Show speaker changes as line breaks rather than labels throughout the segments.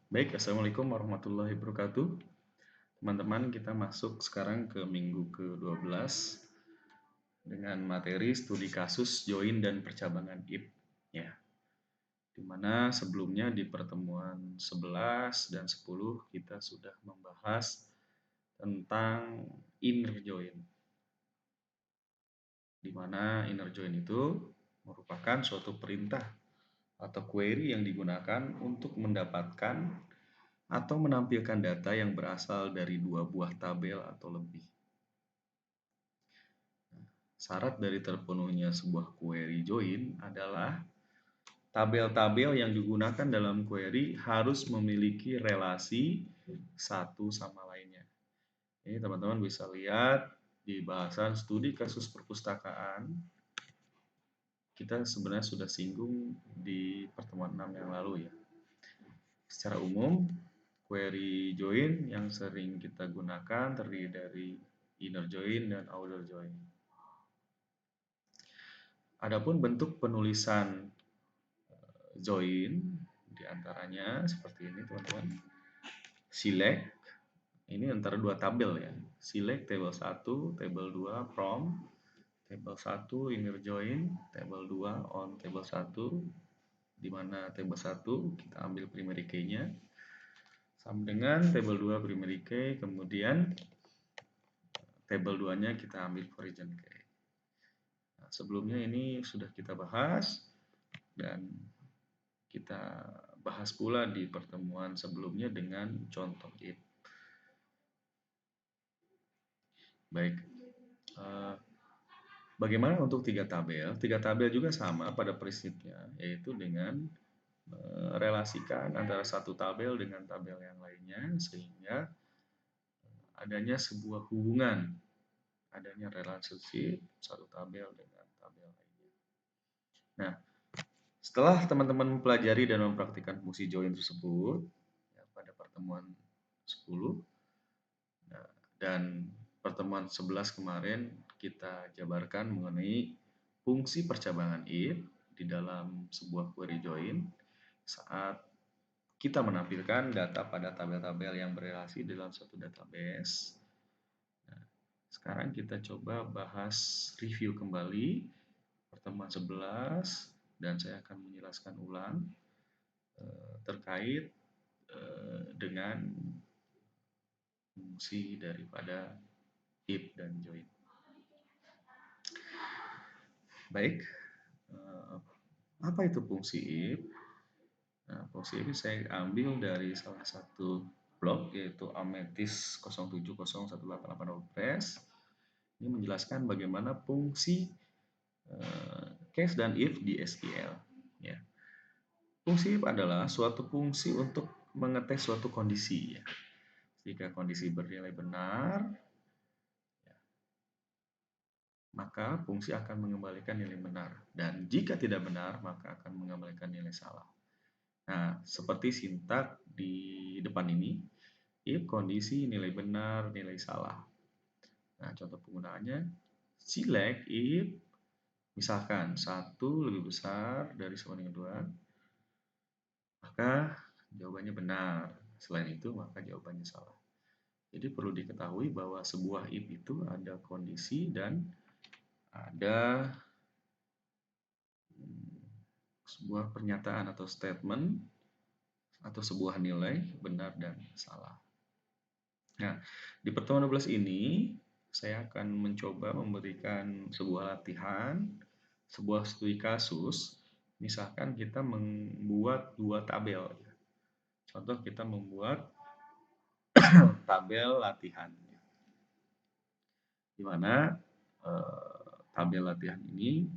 Baik, Assalamualaikum warahmatullahi wabarakatuh. Teman-teman, kita masuk sekarang ke minggu ke-12 dengan materi studi kasus join dan percabangan IP. Ya, di mana sebelumnya di pertemuan 11 dan 10 kita sudah membahas tentang inner join. Di mana inner join itu merupakan suatu perintah atau query yang digunakan untuk mendapatkan atau menampilkan data yang berasal dari dua buah tabel atau lebih. Syarat dari terpenuhnya sebuah query join adalah tabel-tabel yang digunakan dalam query harus memiliki relasi satu sama lainnya. Ini teman-teman bisa lihat di bahasan studi kasus perpustakaan. Kita sebenarnya sudah singgung di pertemuan 6 yang lalu ya. Secara umum, query join yang sering kita gunakan terdiri dari inner join dan outer join. Adapun bentuk penulisan join diantaranya seperti ini teman-teman. Select ini antara dua tabel ya. Select table 1, table 2 from, table 1 inner join, table 2 on table 1, di mana table 1 kita ambil primary key-nya sama dengan table 2 primary key, kemudian table 2-nya kita ambil origin key. Nah, sebelumnya ini sudah kita bahas dan kita bahas pula di pertemuan sebelumnya dengan contoh if. Baik, bagaimana untuk tiga tabel? Tiga tabel juga sama pada prinsipnya, yaitu dengan relasikan antara satu tabel dengan tabel yang lainnya sehingga adanya sebuah hubungan, adanya relationship satu tabel dengan tabel lainnya. Nah, setelah teman-teman mempelajari dan mempraktikkan fungsi join tersebut ya, pada pertemuan 10 dan pertemuan 11 kemarin kita jabarkan mengenai fungsi percabangan if di dalam sebuah query join saat kita menampilkan data pada tabel-tabel yang berrelasi dalam satu database. Nah, sekarang kita coba bahas review kembali pertemuan 11 dan saya akan menjelaskan ulang terkait dengan fungsi daripada if dan join. Baik, apa itu fungsi if? Nah, fungsi if saya ambil dari salah satu blog yaitu Ametis 070188 WordPress. Ini menjelaskan bagaimana fungsi case dan if di SQL. Ya. Fungsi if adalah suatu fungsi untuk mengetes suatu kondisi. Ya. Jika kondisi bernilai benar, maka fungsi akan mengembalikan nilai benar. Dan jika tidak benar, maka akan mengembalikan nilai salah. Nah, seperti sintak di depan ini, if kondisi nilai benar, nilai salah. Nah, contoh penggunaannya, select if, misalkan 1 lebih besar dari sama dengan 2, maka jawabannya benar. Selain itu, maka jawabannya salah. Jadi perlu diketahui bahwa sebuah if itu ada kondisi dan ada sebuah pernyataan atau statement atau sebuah nilai benar dan salah. Nah, di pertemuan 12 ini saya akan mencoba memberikan sebuah latihan, sebuah studi kasus. Misalkan kita membuat dua tabel. Contoh kita membuat tabel latihan. Di mana tabel latihan ini,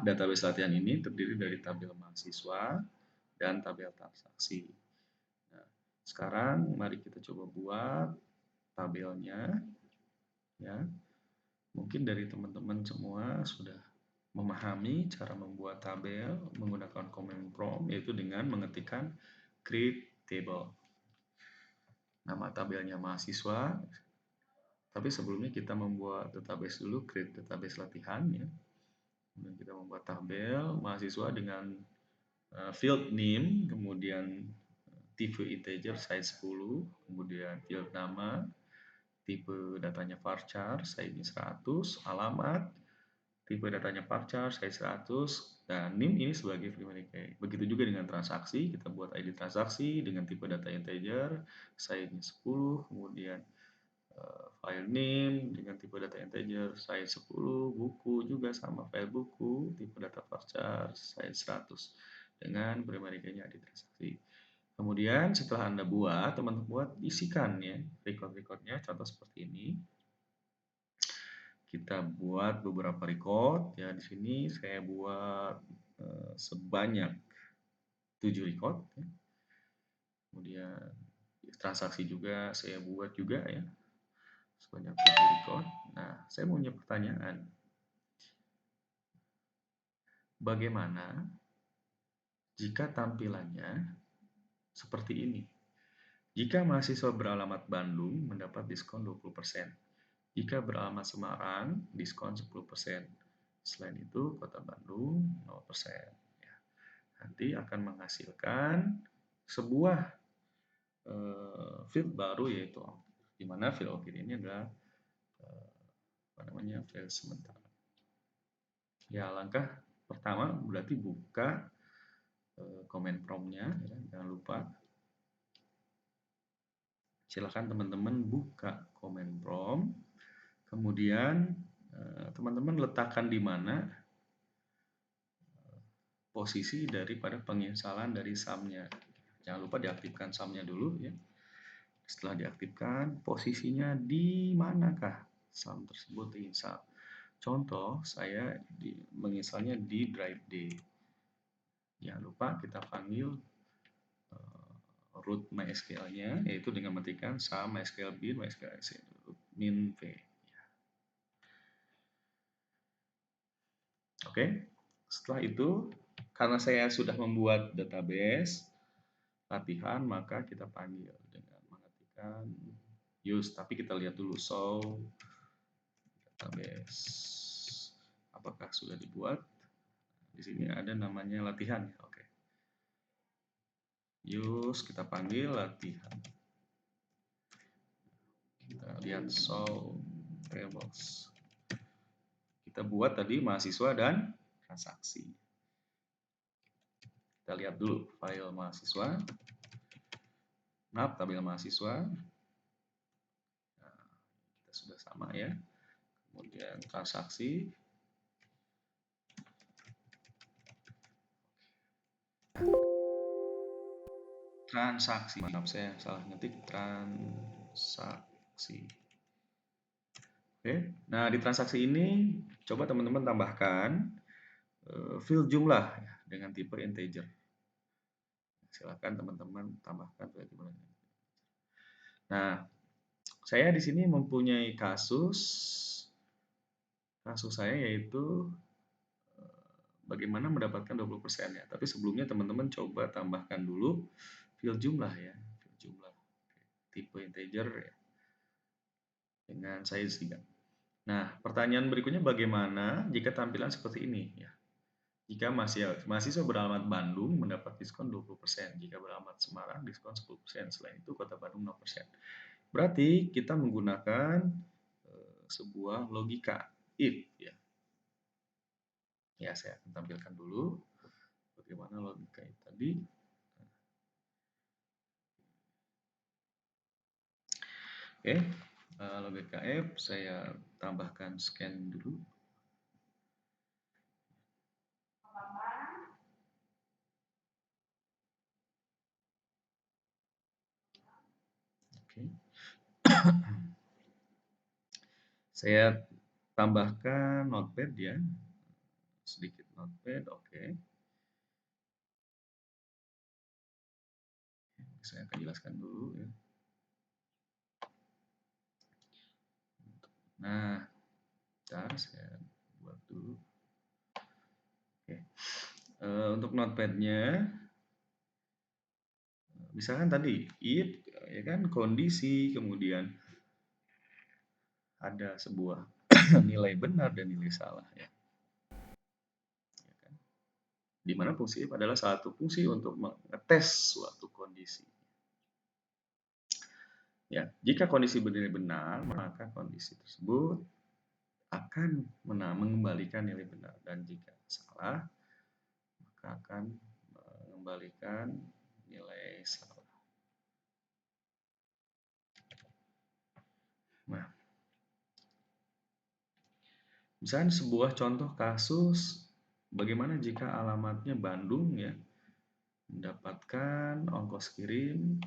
database latihan ini terdiri dari tabel mahasiswa dan tabel transaksi. Nah, sekarang mari kita coba buat tabelnya. Ya, mungkin dari teman-teman semua sudah memahami cara membuat tabel menggunakan command prompt, yaitu dengan mengetikkan create table. Nama tabelnya mahasiswa. Tapi sebelumnya kita membuat database dulu, create database latihan ya. Kemudian kita membuat tabel mahasiswa dengan field name, kemudian tipe integer size 10, kemudian field nama, tipe datanya varchar, size 100, alamat, tipe datanya varchar, size 100, dan NIM ini sebagai primary key. Begitu juga dengan transaksi, kita buat ID transaksi dengan tipe data integer, size 10, kemudian file name dengan tipe data integer, size 10, buku juga sama file buku, tipe data varchar, size 100 dengan primary key-nya ID transaksi. Kemudian setelah Anda buat, teman-teman buat, isikan ya record-recordnya, contoh seperti ini. Kita buat beberapa record ya. Di sini saya buat sebanyak 7 record ya. Kemudian transaksi juga saya buat juga ya, sebanyak 7 record. Nah, saya mau punya pertanyaan, bagaimana jika tampilannya seperti ini? Jika mahasiswa beralamat Bandung mendapat diskon 20%. Jika beralamat Semarang, diskon 10%. Selain itu, Kota Bandung 0%. Ya. Nanti akan menghasilkan sebuah field baru, yaitu di mana field object ini adalah field sementara. Ya, langkah pertama berarti buka comment prompt-nya, ya, jangan lupa. Silakan teman-teman buka comment prompt, kemudian teman-teman letakkan di mana posisi daripada penginstalan dari SAM-nya. Jangan lupa diaktifkan SAM-nya dulu ya. Setelah diaktifkan, posisinya di manakah SAM tersebut diinstal? Contoh, saya menginstalnya di drive D. Jangan lupa kita panggil root MySQL-nya, yaitu dengan mengetikkan SAM MySQL bin MySQL root min v. Oke, setelah itu, karena saya sudah membuat database latihan, maka kita panggil dengan mengetikkan use. Tapi kita lihat dulu show database, apakah sudah dibuat. Di sini ada namanya latihan. Oke, use, kita panggil latihan. Kita lihat show tables. Kita buat tadi mahasiswa dan transaksi. Kita lihat dulu file mahasiswa, map tabel mahasiswa. Nah, kita sudah sama ya. Kemudian transaksi. Transaksi, maaf saya salah ngetik, transaksi. Oke, nah di transaksi ini coba teman-teman tambahkan field jumlah ya, dengan tipe integer. Silakan teman-teman tambahkan field jumlah. Nah, saya di sini mempunyai kasus saya yaitu bagaimana mendapatkan 20% ya. Tapi sebelumnya teman-teman coba tambahkan dulu field jumlah ya, field jumlah tipe integer ya, dengan size 3. Nah, pertanyaan berikutnya, bagaimana jika tampilan seperti ini ya? Jika mahasiswa beralamat Bandung mendapat diskon 20%, jika beralamat Semarang diskon 10%, selain itu Kota Bandung 0%. Berarti kita menggunakan sebuah logika if ya. Ya, saya akan tampilkan dulu bagaimana logika itu tadi. Oke, logika if saya tambahkan scan dulu. Oke. Saya tambahkan notepad ya, sedikit notepad. Oke. Saya akan jelaskan dulu ya. Nah, bentar saya buat dulu. Oke. Untuk notepadnya, misalkan tadi if ya kan, kondisi, kemudian ada sebuah nilai benar dan nilai salah ya. Ya kan? Di mana fungsi if adalah satu fungsi untuk mengetes suatu kondisi. Ya, jika kondisi berdiri benar, maka kondisi tersebut akan mengembalikan nilai benar, dan jika salah, maka akan mengembalikan nilai salah. Nah, misalnya sebuah contoh kasus bagaimana jika alamatnya Bandung ya, mendapatkan ongkos kirim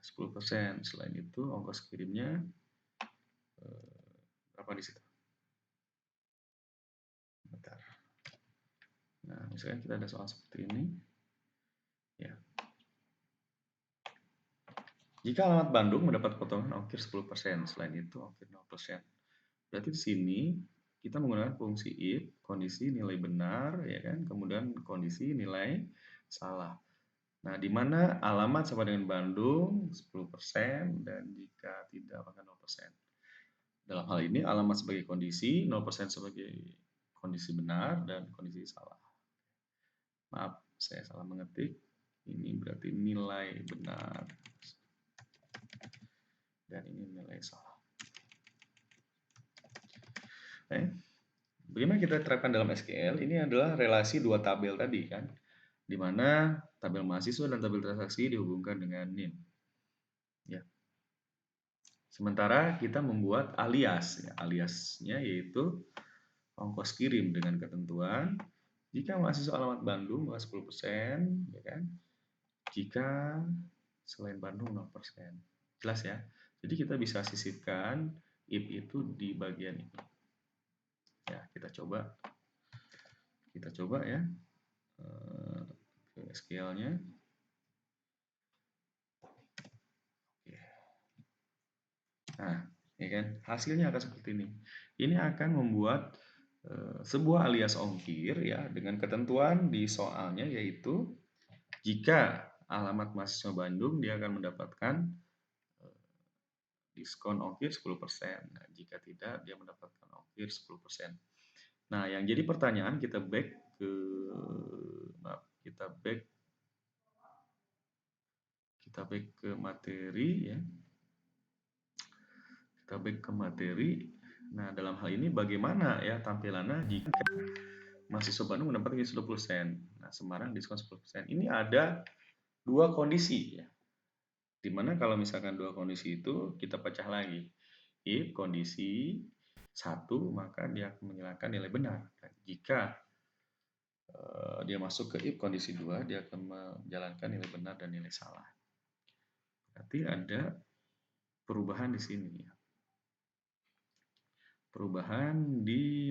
10%. Selain itu ongkos kirimnya berapa di situ? Bentar. Nah, misalnya kita ada soal seperti ini. Ya. Jika alamat Bandung mendapat potongan ongkir 10%, selain itu ongkir 0%. Berarti di sini kita menggunakan fungsi if, kondisi nilai benar, ya kan, kemudian kondisi nilai salah. Nah, di mana alamat sama dengan Bandung 10% dan jika tidak maka 0%. Dalam hal ini alamat sebagai kondisi, 0% sebagai kondisi benar dan kondisi salah. Maaf, saya salah mengetik. Ini berarti nilai benar dan ini nilai salah. Bagaimana kita terapkan dalam SQL? Ini adalah relasi dua tabel tadi kan, di mana tabel mahasiswa dan tabel transaksi dihubungkan dengan NIM. Ya. Sementara kita membuat alias, ya, aliasnya yaitu ongkos kirim dengan ketentuan jika mahasiswa alamat Bandung maka 10%, ya kan? Jika selain Bandung 0%. Jelas ya? Jadi kita bisa sisipkan if itu di bagian ini. Ya, kita coba ya ke SQL-nya. Nah, ya kan? Hasilnya akan seperti ini. Ini akan membuat sebuah alias ongkir ya dengan ketentuan di soalnya yaitu jika alamat mahasiswa Bandung dia akan mendapatkan diskon ongkir 10%. Nah, jika tidak dia mendapatkan ongkir 10%. Nah, yang jadi pertanyaan kita back ke materi ya. Kita back ke materi. Nah, dalam hal ini bagaimana ya tampilannya jika mahasiswa Bandung mendapatkan 10%. Nah, Semarang diskon 10%. Ini ada dua kondisi ya. Dimana kalau misalkan dua kondisi itu kita pecah lagi. If kondisi 1 maka dia akan menghilangkan nilai benar. Dan jika dia masuk ke if kondisi 2 dia akan menjalankan nilai benar dan nilai salah. Berarti ada perubahan di sini ya. Perubahan di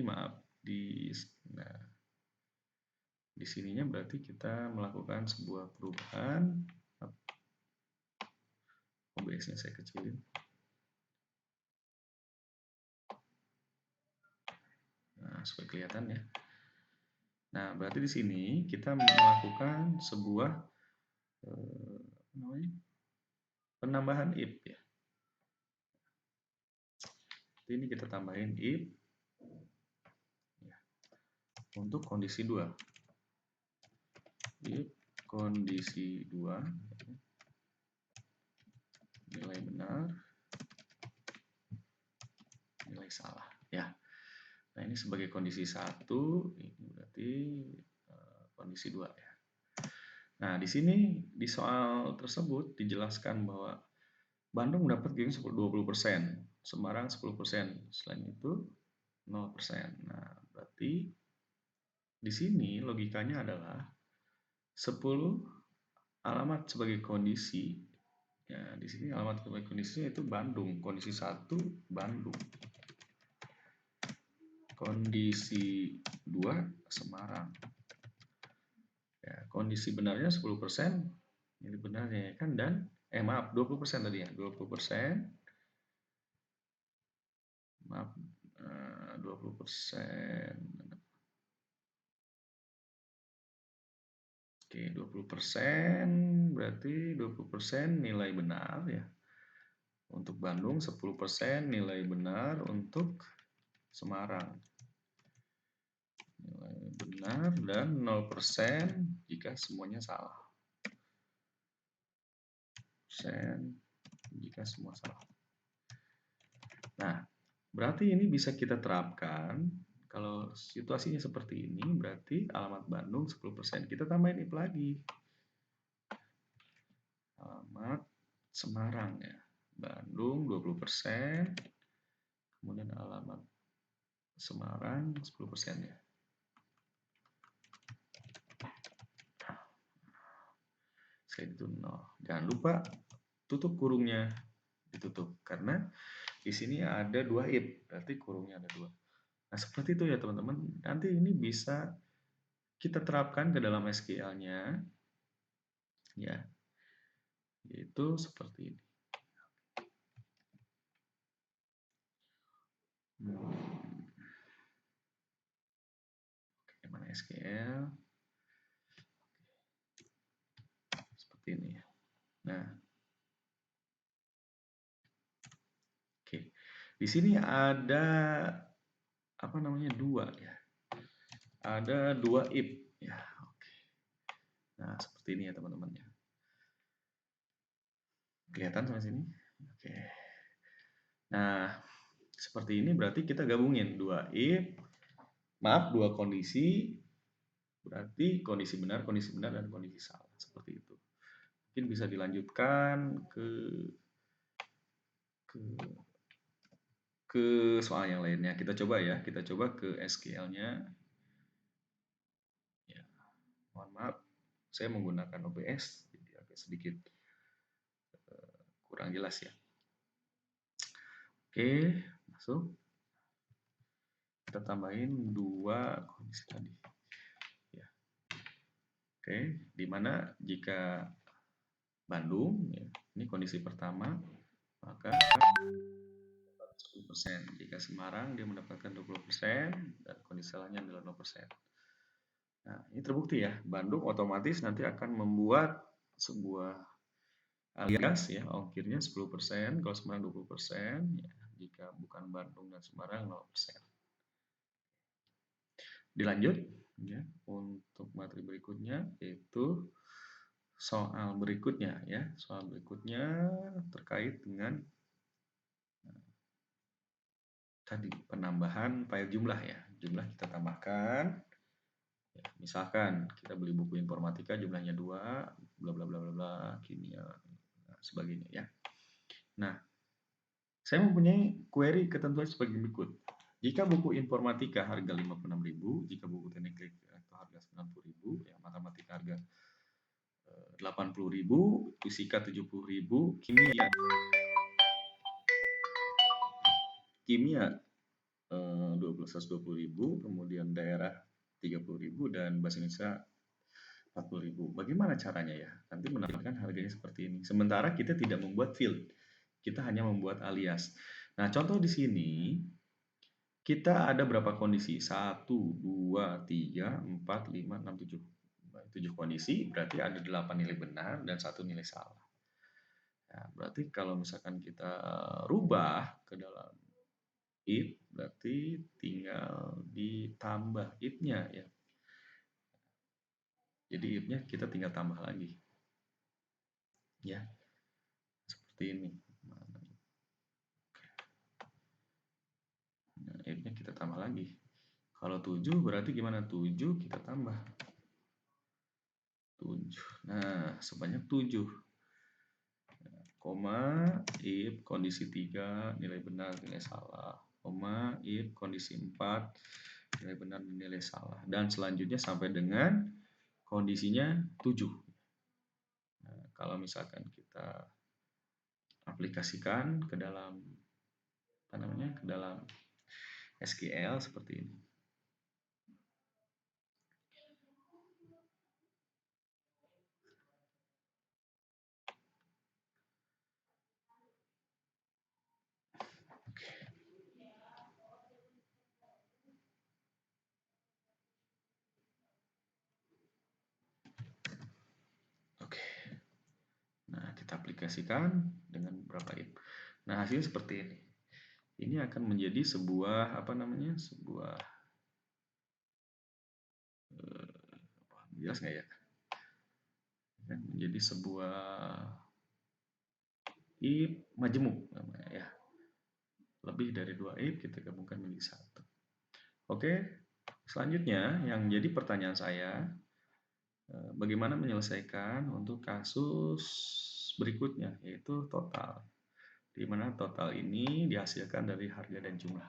di sininya berarti kita melakukan sebuah perubahan. OBS-nya saya kecilin. Nah, supaya kelihatan ya. Nah, berarti di sini kita melakukan sebuah penambahan if ya. Ini kita tambahin if ya, untuk kondisi 2. If kondisi 2 nilai benar, nilai salah ya. Nah, ini sebagai kondisi 1, ini berarti kondisi 2 ya. Nah, di sini di soal tersebut dijelaskan bahwa Bandung mendapat gain 20%, Semarang 10%, selain itu 0%. Nah, berarti di sini logikanya adalah 10 alamat sebagai kondisi. Ya, di sini alamat sebagai kondisi itu Bandung, kondisi 1 Bandung. Kondisi 2 Semarang. Ya, kondisi benarnya 10%, ini benarnya ya kan, dan maaf 20% tadi ya, 20%. Maaf 20%. Oke, 20% berarti 20% nilai benar ya. Untuk Bandung 10% nilai benar untuk Semarang. Nilai benar dan 0% jika semuanya salah. jika semua salah. Nah, berarti ini bisa kita terapkan. Kalau situasinya seperti ini, berarti alamat Bandung 10%. Kita tambahin if lagi. Alamat Semarang ya. Bandung 20%. Kemudian alamat Semarang 10% ya. Saya itu 0. Jangan lupa tutup kurungnya. Ditutup. Karena di sini ada 2 if. Berarti kurungnya ada 2. Nah, seperti itu ya teman-teman. Nanti ini bisa kita terapkan ke dalam SQL-nya. Ya. Yaitu seperti ini. Oke, mana SQL? Seperti ini ya. Nah, oke. Di sini ada apa namanya 2 ya. Ada 2 if ya. Oke. Nah, seperti ini ya teman-teman ya. Kelihatan sampai sini? Oke. Nah, seperti ini berarti kita gabungin 2 if, maaf 2 kondisi, berarti kondisi benar, dan kondisi salah. Seperti itu. Mungkin bisa dilanjutkan ke soal yang lainnya. Kita coba ya, kita coba ke SQL-nya. Ya, mohon maaf, saya menggunakan OBS, jadi agak sedikit kurang jelas ya. Oke, masuk. Kita tambahin 2 kondisi tadi. Ya. Oke, dimana jika Bandung, ya, ini kondisi pertama, maka 10%. Jika Semarang dia mendapatkan 20% dan kondisi salahnya adalah 0%. Nah, ini terbukti ya, Bandung otomatis nanti akan membuat sebuah alias ya, ongkirnya 10%, kalau Semarang 20%, ya, jika bukan Bandung dan Semarang 0%. Dilanjut ya, untuk materi berikutnya yaitu soal berikutnya ya. Soal berikutnya terkait dengan tadi penambahan file jumlah ya. Jumlah kita tambahkan. Ya, misalkan kita beli buku informatika jumlahnya 2, bla bla bla bla bla, kimia, sebagainya ya. Nah, saya mempunyai query ketentuan sebagai berikut. Jika buku informatika harga 56.000, jika buku teknik atau harga 90.000, ya matematika harga 80.000, fisika 70.000, kimia 120.000, kemudian daerah 30.000 dan bahasa Indonesia 40.000. Bagaimana caranya ya? Nanti menampilkan harganya seperti ini. Sementara kita tidak membuat field, kita hanya membuat alias. Nah, contoh di sini kita ada berapa kondisi? 1, 2, 3, 4, 5, 6, 7. 7 kondisi, berarti ada 8 nilai benar dan 1 nilai salah. Nah, berarti kalau misalkan kita rubah ke dalam if, berarti tinggal ditambah if-nya ya. Jadi if-nya kita tinggal tambah lagi. Ya. Seperti ini. Nah, if-nya kita tambah lagi. Kalau 7 berarti gimana? 7 kita tambah. 7. Nah, sebanyak 7. Koma, if kondisi 3 nilai benar, nilai salah. Koma, if kondisi 4 nilai benar dan nilai salah. Dan selanjutnya sampai dengan kondisinya 7. Nah, kalau misalkan kita aplikasikan ke dalam apa namanya? Ke dalam SQL seperti ini. Oke. Nah, kita aplikasikan dengan beberapa if. Nah, hasilnya seperti ini. Ini akan menjadi sebuah apa namanya? Sebuah jelas nggak ya? Menjadi sebuah ib majemuk namanya ya. Lebih dari 2 ib kita gabungkan menjadi 1. Oke, selanjutnya yang jadi pertanyaan saya, bagaimana menyelesaikan untuk kasus berikutnya, yaitu total. Di mana total ini dihasilkan dari harga dan jumlah.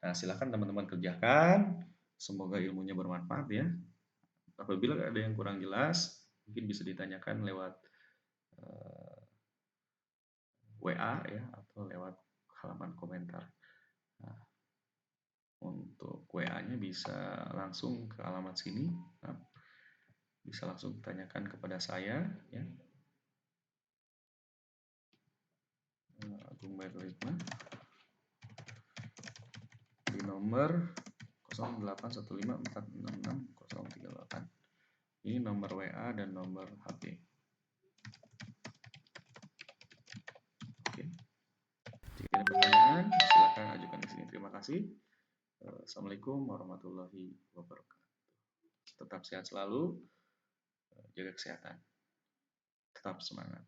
Nah, silakan teman-teman kerjakan. Semoga ilmunya bermanfaat ya. Apabila ada yang kurang jelas, mungkin bisa ditanyakan lewat WA ya, atau lewat halaman komentar. Nah, untuk WA-nya bisa langsung ke alamat sini. Nah, bisa langsung tanyakan kepada saya ya. Agung Baitulhikmah di nomor 0815466038. Ini nomor WA dan nomor HP. Oke. Jika ada pertanyaan, silakan ajukan di sini. Terima kasih. Assalamualaikum warahmatullahi wabarakatuh. Tetap sehat selalu, jaga kesehatan, tetap semangat.